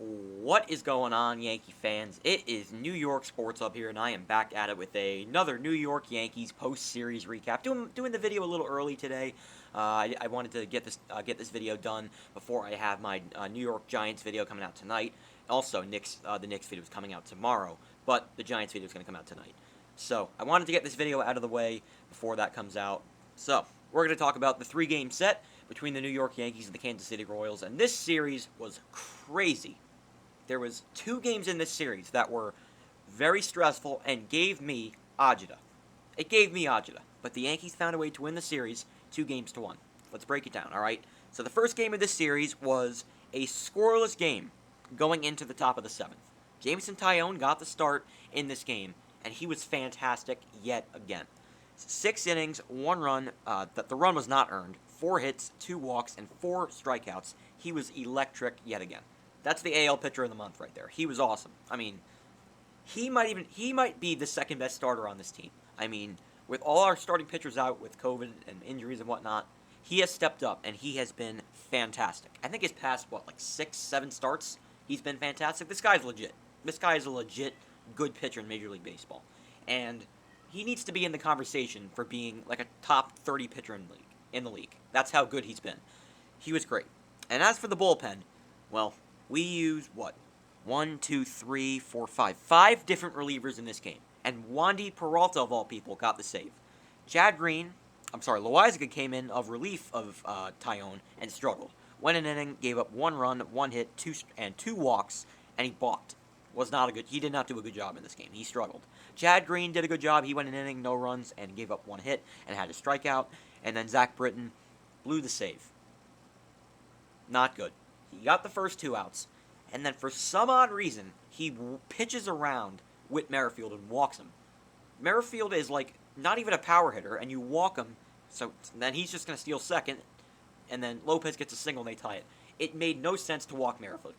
What is going on, Yankee fans? It is New York Sports up here, and I am back at it with another New York Yankees post-series recap. Doing the video a little early today. I wanted to get this video done before I have my New York Giants video coming out tonight. Also, the Knicks video is coming out tomorrow, but the Giants video is going to come out tonight. So I wanted to get this video out of the way before that comes out. So we're going to talk about the three-game set between the New York Yankees and the Kansas City Royals, and this series was crazy. There was 2 games in this series that were very stressful and gave me agita. It gave me agita, but the Yankees found a way to win the series 2-1. Let's break it down, all right? So the first game of this series was a scoreless game going into the top of the 7th. Jameson Taillon got the start in this game, and he was fantastic yet again. 6 innings, 1 run. The run was not earned. 4 hits, 2 walks, and 4 strikeouts. He was electric yet again. That's the AL pitcher of the month right there. He was awesome. I mean, he might be the second best starter on this team. I mean, with all our starting pitchers out with COVID and injuries and whatnot, he has stepped up and he has been fantastic. I think his past 6, 7 starts, he's been fantastic. This guy's legit. This guy is a legit good pitcher in Major League Baseball, and he needs to be in the conversation for being like a top 30 pitcher in the league. That's how good he's been. He was great. And as for the bullpen, well, we used, 5 different relievers in this game. And Wandy Peralta, of all people, got the save. Loaizaga came in of relief of Taillon and struggled. Went an inning, gave up 1 run, 1 hit, 2 walks, and he balked. He did not do a good job in this game. He struggled. Chad Green did a good job. He went an inning, no runs, and gave up 1 hit and had a strikeout. And then Zach Britton blew the save. Not good. He got the first 2 outs, and then for some odd reason, he pitches around Whit Merrifield and walks him. Merrifield is not even a power hitter, and you walk him, so then he's just going to steal second, and then Lopez gets a single and they tie it. It made no sense to walk Merrifield,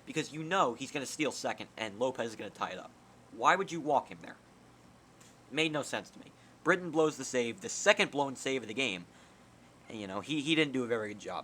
because you know he's going to steal second, and Lopez is going to tie it up. Why would you walk him there? It made no sense to me. Britton blows the save, the second blown save of the game, and he didn't do a very good job.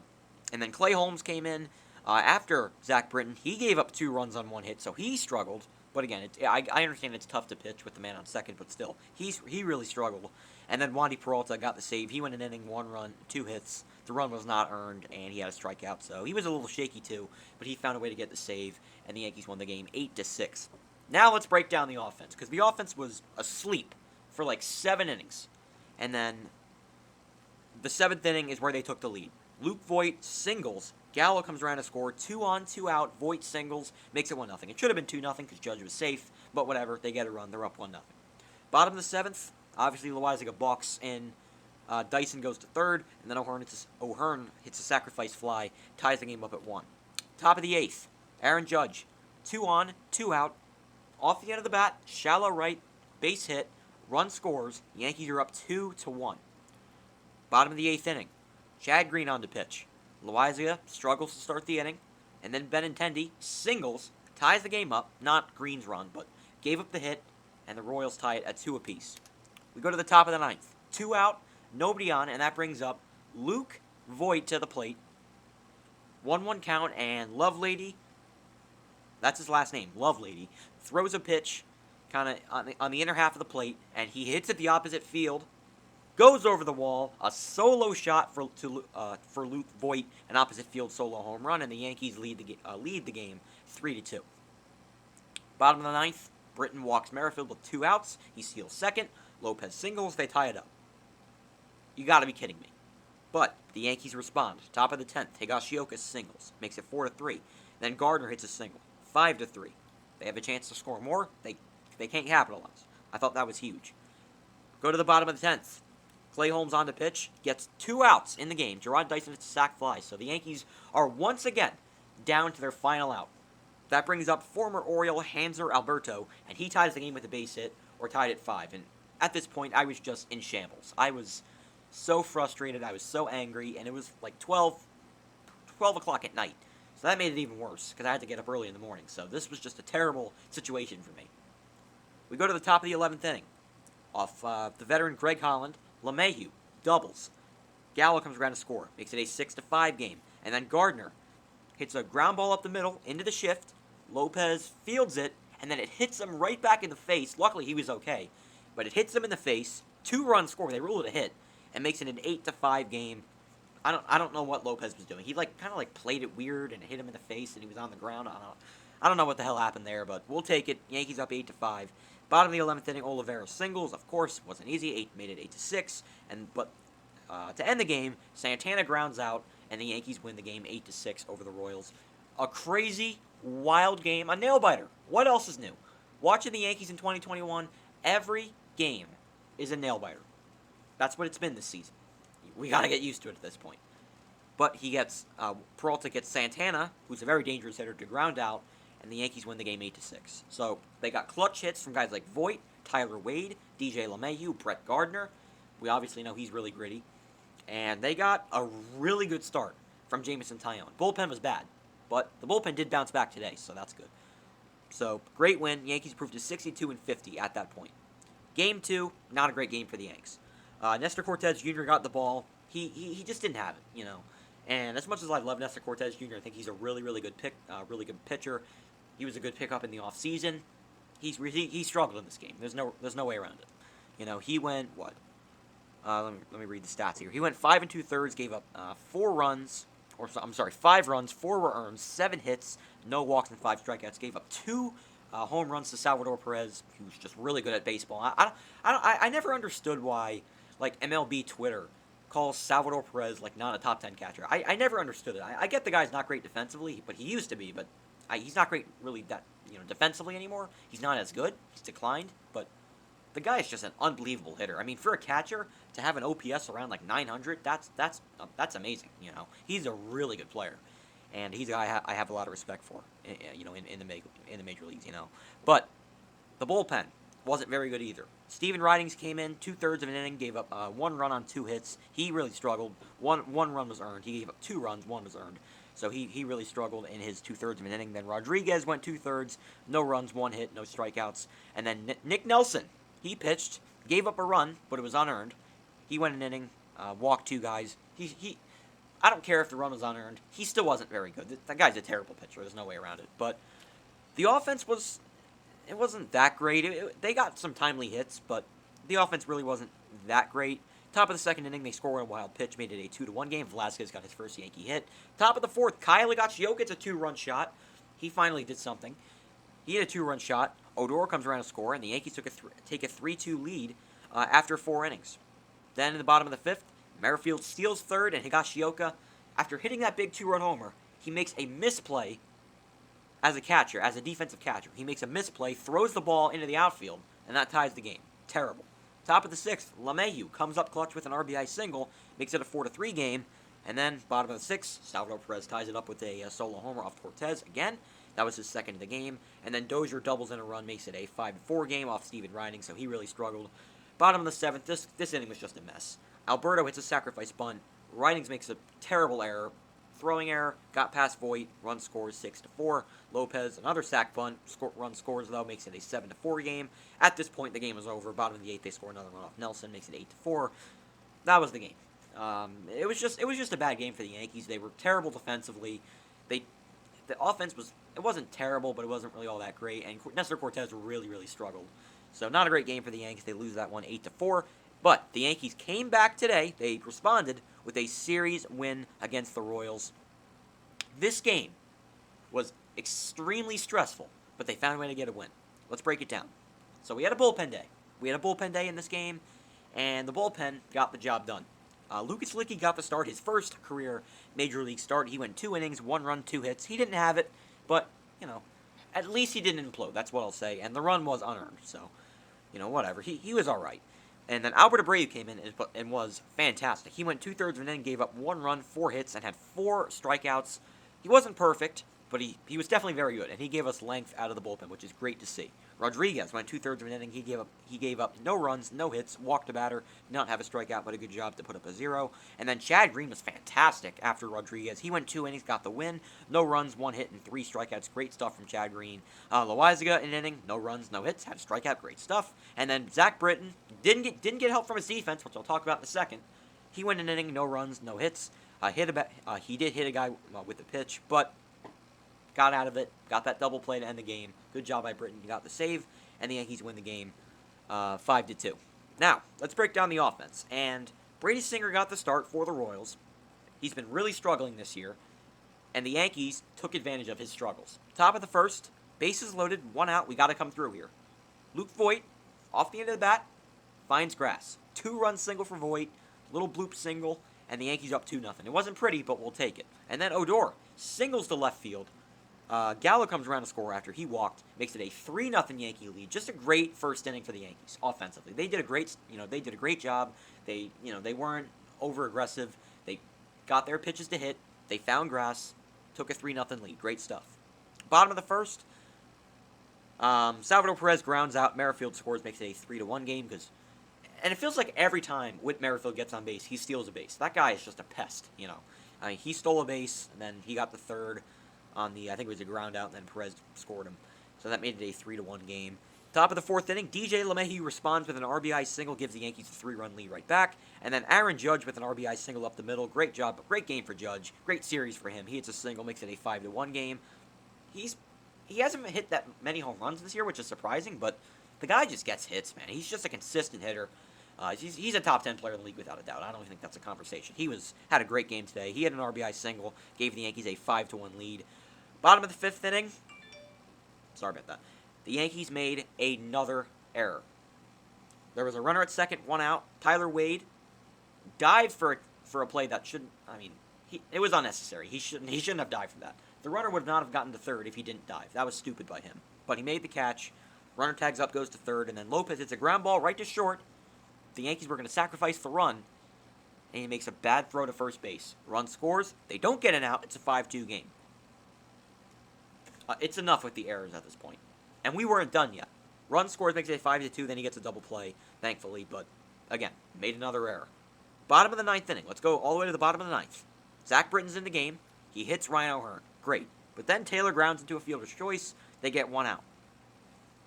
And then Clay Holmes came in after Zach Britton. He gave up 2 runs on 1 hit, so he struggled. But again, I understand it's tough to pitch with the man on second, but still, he really struggled. And then Wandy Peralta got the save. He went an inning, 1 run, 2 hits. The run was not earned, and he had a strikeout, so he was a little shaky too. But he found a way to get the save, and the Yankees won the game 8-6. Now let's break down the offense, because the offense was asleep for 7 innings. And then the 7th inning is where they took the lead. Luke Voit singles. Gallo comes around to score. 2 on, 2 out. Voit singles. Makes it 1-0. It should have been 2-0 because Judge was safe. But whatever. They get a run. They're up 1-0. Bottom of the 7th. Obviously, Loaizaga balks in. Dyson goes to 3rd. And then O'Hearn hits a sacrifice fly. Ties the game up at 1. Top of the 8th. Aaron Judge. 2 on, 2 out. Off the end of the bat. Shallow right. Base hit. Run scores. Yankees are up 2-1. Bottom of the 8th inning. Chad Green on to pitch. Loaizaga struggles to start the inning, and then Benintendi singles, ties the game up, not Green's run, but gave up the hit, and the Royals tie it at 2 apiece. We go to the top of the 9th. 2 out, nobody on, and that brings up Luke Voit to the plate. 1-1 count, and Lovelady, that's his last name, Lovelady, throws a pitch kind of on the inner half of the plate, and he hits it the opposite field. Goes over the wall, a solo shot for Luke Voit, an opposite field solo home run, and the Yankees lead the game 3-2. Bottom of the 9th, Britton walks Merrifield with 2 outs. He steals second. Lopez singles. They tie it up. You got to be kidding me. But the Yankees respond. Top of the 10th, Higashioka singles, makes it 4-3. Then Gardner hits a single, 5-3. They have a chance to score more. They can't capitalize. I thought that was huge. Go to the bottom of the 10th. Clay Holmes on the pitch, gets 2 outs in the game. Gerard Dyson hits a sac fly, so the Yankees are once again down to their final out. That brings up former Oriole Hanser Alberto, and he ties the game with a base hit, or tied at 5. And at this point, I was just in shambles. I was so frustrated, I was so angry, and it was 12 o'clock at night. So that made it even worse, because I had to get up early in the morning. So this was just a terrible situation for me. We go to the top of the 11th inning. Off the veteran Greg Holland, LeMahieu doubles. Gallo comes around to score. Makes it a 6-5 game. And then Gardner hits a ground ball up the middle into the shift. Lopez fields it, and then it hits him right back in the face. Luckily, he was okay, but it hits him in the face. 2-run score. They ruled it a hit, and makes it an 8-5 game. I don't know what Lopez was doing. He kind of played it weird and hit him in the face, and he was on the ground. I don't know what the hell happened there, but we'll take it. Yankees up 8-5. Bottom of the 11th inning, Oliveira singles. Of course, wasn't easy. Made it 8-6, but to end the game, Santana grounds out, and the Yankees win the game 8-6 over the Royals. A crazy, wild game, a nail biter. What else is new? Watching the Yankees in 2021, every game is a nail biter. That's what it's been this season. We got to get used to it at this point. But Peralta gets Santana, who's a very dangerous hitter, to ground out, and the Yankees win the game 8-6. So they got clutch hits from guys like Voit, Tyler Wade, DJ LeMahieu, Brett Gardner. We obviously know he's really gritty. And they got a really good start from Jameson Taillon. Bullpen was bad, but the bullpen did bounce back today, so that's good. So, great win. Yankees proved to 62-50 at that point. Game 2, not a great game for the Yanks. Nestor Cortes Jr. got the ball. He just didn't have it, And as much as I love Nestor Cortes Jr., I think he's a really, really good really good pitcher. He was a good pickup in the offseason. He struggled in this game. There's no way around it. He went what? Let me read the stats here. He went 5 2/3, gave up 5 runs, 4 were earned, 7 hits, no walks, and 5 strikeouts. Gave up 2 home runs to Salvador Perez, who's just really good at baseball. I never understood why MLB Twitter calls Salvador Perez not a top 10 catcher. I never understood it. I get the guy's not great defensively, but he used to be. But he's not great really defensively anymore. He's not as good. He's declined, but the guy is just an unbelievable hitter. I mean, for a catcher to have an OPS around 900, that's amazing. He's a really good player, and he's a guy I have a lot of respect for. In the major leagues. But the bullpen wasn't very good either. Steven Ridings came in 2/3 of an inning, gave up 1 run on 2 hits. He really struggled. One run was earned. He gave up 2 runs. 1 was earned. So he really struggled in his 2/3 of an inning. Then Rodriguez went 2/3, no runs, 1 hit, no strikeouts. And then Nick Nelson. He pitched, gave up a run, but it was unearned. He went an inning, walked 2 guys. I don't care if the run was unearned. He still wasn't very good. That guy's a terrible pitcher. There's no way around it. But the offense wasn't that great. They got some timely hits, but the offense really wasn't that great. Top of the 2nd inning, they scored a wild pitch, made it a 2-1 game. Velasquez got his first Yankee hit. Top of the 4th, Kyle Higashioka gets a 2-run shot. He finally did something. He hit a 2-run shot. Odor comes around to score, and the Yankees take a 3-2 lead after 4 innings. Then in the bottom of the 5th, Merrifield steals 3rd, and Higashioka, after hitting that big 2-run homer, he makes a misplay as a defensive catcher. He makes a misplay, throws the ball into the outfield, and that ties the game. Terrible. Top of the 6th, LeMahieu comes up clutch with an RBI single, makes it a 4-3 game, and then bottom of the 6th, Salvador Perez ties it up with a solo homer off Cortez again. That was his 2nd of the game. And then Dozier doubles in a run, makes it a 5-4 game off Steven Riding, so he really struggled. Bottom of the 7th, this inning was just a mess. Alberto hits a sacrifice bunt. Ridings makes a terrible error. Throwing error, got past Voit, run scores 6-4. Lopez, another sack bunt, run scores though, makes it a 7-4 game. At this point, the game was over. Bottom of the 8th, they score another run off Nelson, makes it 8-4. That was the game. It was just a bad game for the Yankees. They were terrible defensively. The offense wasn't terrible, but it wasn't really all that great. And Nestor Cortes really, really struggled. So not a great game for the Yankees. They lose that one 8-4. But the Yankees came back today. They responded with a series win against the Royals. This game was extremely stressful, but they found a way to get a win. Let's break it down. So we had a bullpen day. In this game, and the bullpen got the job done. Lucas Licky got the start, his first career Major League start. He went 2 innings, 1 run, 2 hits. He didn't have it, but, at least he didn't implode. That's what I'll say. And the run was unearned, so, whatever. He was all right. And then Albert Abreu came in and was fantastic. He went 2/3 of an inning, gave up 1 run, 4 hits, and had 4 strikeouts. He wasn't perfect, but he was definitely very good, and he gave us length out of the bullpen, which is great to see. Rodriguez went 2/3 of an inning. He gave up no runs, no hits, walked a batter, did not have a strikeout, but a good job to put up a 0. And then Chad Green was fantastic after Rodriguez. He went 2 innings, got the win, no runs, 1 hit, and 3 strikeouts. Great stuff from Chad Green. Loaizaga an inning, no runs, no hits, had a strikeout. Great stuff. And then Zach Britton didn't get help from his defense, which I'll talk about in a second. He went an inning, no runs, no hits. He did hit a guy with a pitch, but got out of it, got that double play to end the game. Good job by Britton. He got the save, and the Yankees win the game 5-2. Now, let's break down the offense. And Brady Singer got the start for the Royals. He's been really struggling this year, and the Yankees took advantage of his struggles. Top of the first, bases loaded, 1 out. We got to come through here. Luke Voigt, off the end of the bat, finds grass. 2-run single for Voigt, little bloop single, and the Yankees up 2-0. It wasn't pretty, but we'll take it. And then Odor singles to left field. Gallo comes around to score after he walked, makes it a 3-0 Yankee lead. Just a great first inning for the Yankees offensively. They did a great job. They weren't over aggressive. They got their pitches to hit. They found grass, took a 3-0 lead. Great stuff. Bottom of the first, Salvador Perez grounds out. Merrifield scores, makes it a 3-1 game and it feels like every time Whit Merrifield gets on base, he steals a base. That guy is just a pest, I mean, he stole a base, and then he got the third on I think it was a ground out, and then Perez scored him. So that made it a 3-1 game. Top of the fourth inning, DJ LeMahieu responds with an RBI single, gives the Yankees a 3-run lead right back. And then Aaron Judge with an RBI single up the middle. Great job, great game for Judge. Great series for him. He hits a single, makes it a 5-1 game. He hasn't hit that many home runs this year, which is surprising, but the guy just gets hits, man. He's just a consistent hitter. He's a top 10 player in the league without a doubt. I don't think that's a conversation. Had a great game today. He had an RBI single, gave the Yankees a 5-1 lead. Bottom of the fifth inning, sorry about that. The Yankees made another error. There was a runner at second, 1 out. Tyler Wade dived for a play that shouldn't. I mean, it was unnecessary. He shouldn't have dived for that. The runner would not have gotten to third if he didn't dive. That was stupid by him. But he made the catch. Runner tags up, goes to third, and then Lopez hits a ground ball right to short. The Yankees were going to sacrifice the run, and he makes a bad throw to first base. Run scores. They don't get an out. It's a 5-2 game. It's enough with the errors at this point. And we weren't done yet. Run scores, makes it a 5-2, then he gets a double play, thankfully. But, again, made another error. Bottom of the ninth inning. Let's go all the way to the bottom of the ninth. Zach Britton's in the game. He hits Ryan O'Hearn. Great. But then Taylor grounds into a fielder's choice. They get 1 out.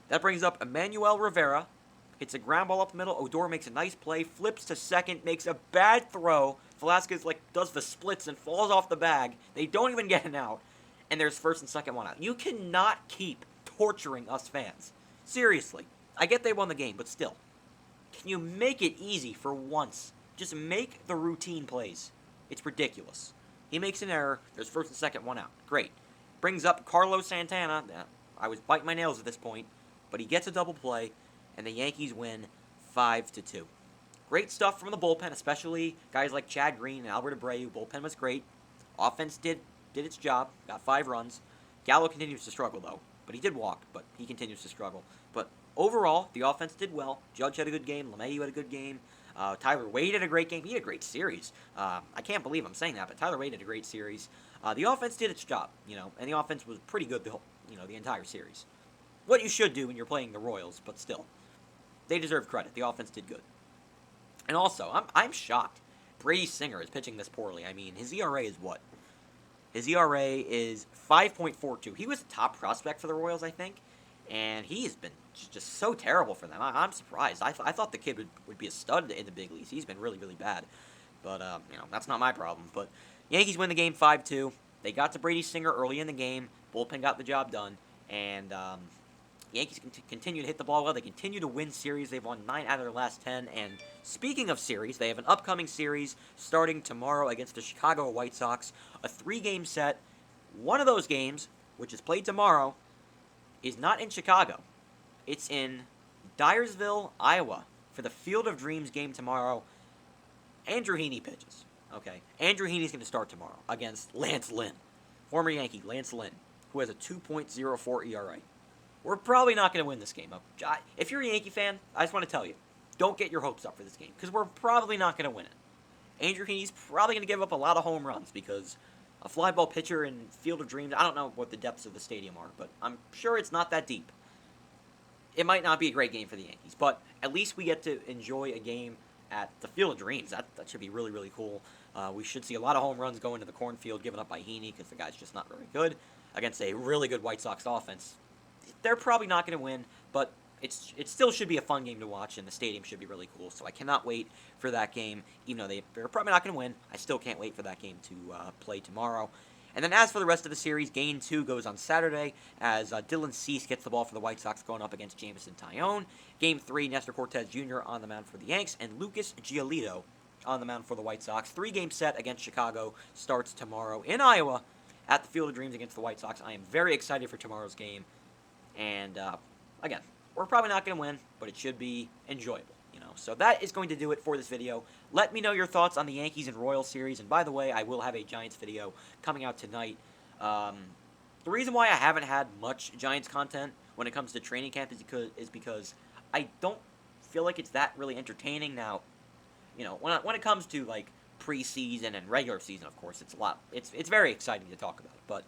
That brings up Emmanuel Rivera. Hits a ground ball up the middle. Odor makes a nice play. Flips to second. Makes a bad throw. Velasquez does the splits and falls off the bag. They don't even get an out. And there's first and second 1 out. You cannot keep torturing us fans. Seriously. I get they won the game, but still. Can you make it easy for once? Just make the routine plays. It's ridiculous. He makes an error. There's first and second 1 out. Great. Brings up Carlos Santana. I was biting my nails at this point. But he gets a double play. And the Yankees win 5-2. Great stuff from the bullpen, especially guys like Chad Green and Albert Abreu. Bullpen was great. Offense did its job. Got 5 runs. Gallo continues to struggle, though. But he did walk, but he continues to struggle. But overall, the offense did well. Judge had a good game. LeMahieu had a good game. Tyler Wade had a great game. He had a great series. I can't believe I'm saying that, but Tyler Wade had a great series. The offense did its job, and the offense was pretty good the entire series. What you should do when you're playing the Royals, but still. They deserve credit. The offense did good. And also, I'm shocked. Brady Singer is pitching this poorly. I mean, his ERA is what? His ERA is 5.42. He was a top prospect for the Royals, I think. And he has been just so terrible for them. I'm surprised. I thought the kid would be a stud in the big leagues. He's been really, really bad. But, that's not my problem. But Yankees win the game 5-2. They got to Brady Singer early in the game. Bullpen got the job done. And Yankees continue to hit the ball well. They continue to win series. They've won 9 out of their last 10. And speaking of series, they have an upcoming series starting tomorrow against the Chicago White Sox. A 3-game set. One of those games, which is played tomorrow, is not in Chicago. It's in Dyersville, Iowa, for the Field of Dreams game tomorrow. Andrew Heaney pitches. Okay, Andrew Heaney's going to start tomorrow against Lance Lynn. Former Yankee, Lance Lynn, who has a 2.04 ERA. We're probably not going to win this game. If you're a Yankee fan, I just want to tell you, don't get your hopes up for this game, because we're probably not going to win it. Andrew Heaney's probably going to give up a lot of home runs, because a fly ball pitcher in Field of Dreams, I don't know what the depths of the stadium are, but I'm sure it's not that deep. It might not be a great game for the Yankees, but at least we get to enjoy a game at the Field of Dreams. That should be really, really cool. We should see a lot of home runs go into the cornfield given up by Heaney, because the guy's just not very good, against a really good White Sox offense. They're probably not going to win, but it still should be a fun game to watch, and the stadium should be really cool. So I cannot wait for that game. Even though they're probably not going to win, I still can't wait for that game to play tomorrow. And then as for the rest of the series, Game 2 goes on Saturday as Dylan Cease gets the ball for the White Sox going up against Jameson Taillon. Game 3, Nestor Cortez Jr. on the mound for the Yanks, and Lucas Giolito on the mound for the White Sox. 3-game set against Chicago starts tomorrow in Iowa at the Field of Dreams against the White Sox. I am very excited for tomorrow's game. And, again, we're probably not going to win, but it should be enjoyable. So that is going to do it for this video. Let me know your thoughts on the Yankees and Royals series. And by the way, I will have a Giants video coming out tonight. The reason why I haven't had much Giants content when it comes to training camp is because I don't feel like it's that really entertaining. Now, when it comes to like preseason and regular season, of course, it's very exciting to talk about. But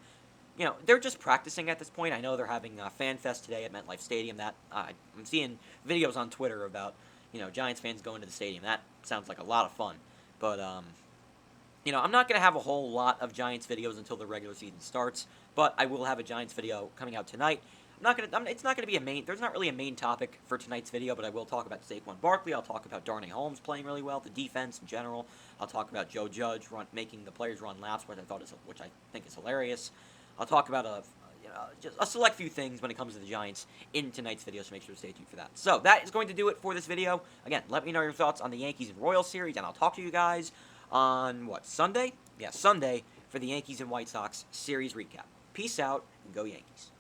they're just practicing at this point. I know they're having a fan fest today at MetLife Stadium. That I'm seeing videos on Twitter about Giants fans going to the stadium. That sounds like a lot of fun. But I'm not going to have a whole lot of Giants videos until the regular season starts. But I will have a Giants video coming out tonight. It's not going to be a main. There's not really a main topic for tonight's video, but I will talk about Saquon Barkley. I'll talk about Darnay Holmes playing really well, the defense in general. I'll talk about Joe Judge making the players run laps, which I think is hilarious. I'll talk about just a select few things when it comes to the Giants in tonight's video, so make sure to stay tuned for that. So that is going to do it for this video. Again, let me know your thoughts on the Yankees and Royals series, and I'll talk to you guys on, Sunday? Yeah, Sunday for the Yankees and White Sox series recap. Peace out, and go Yankees.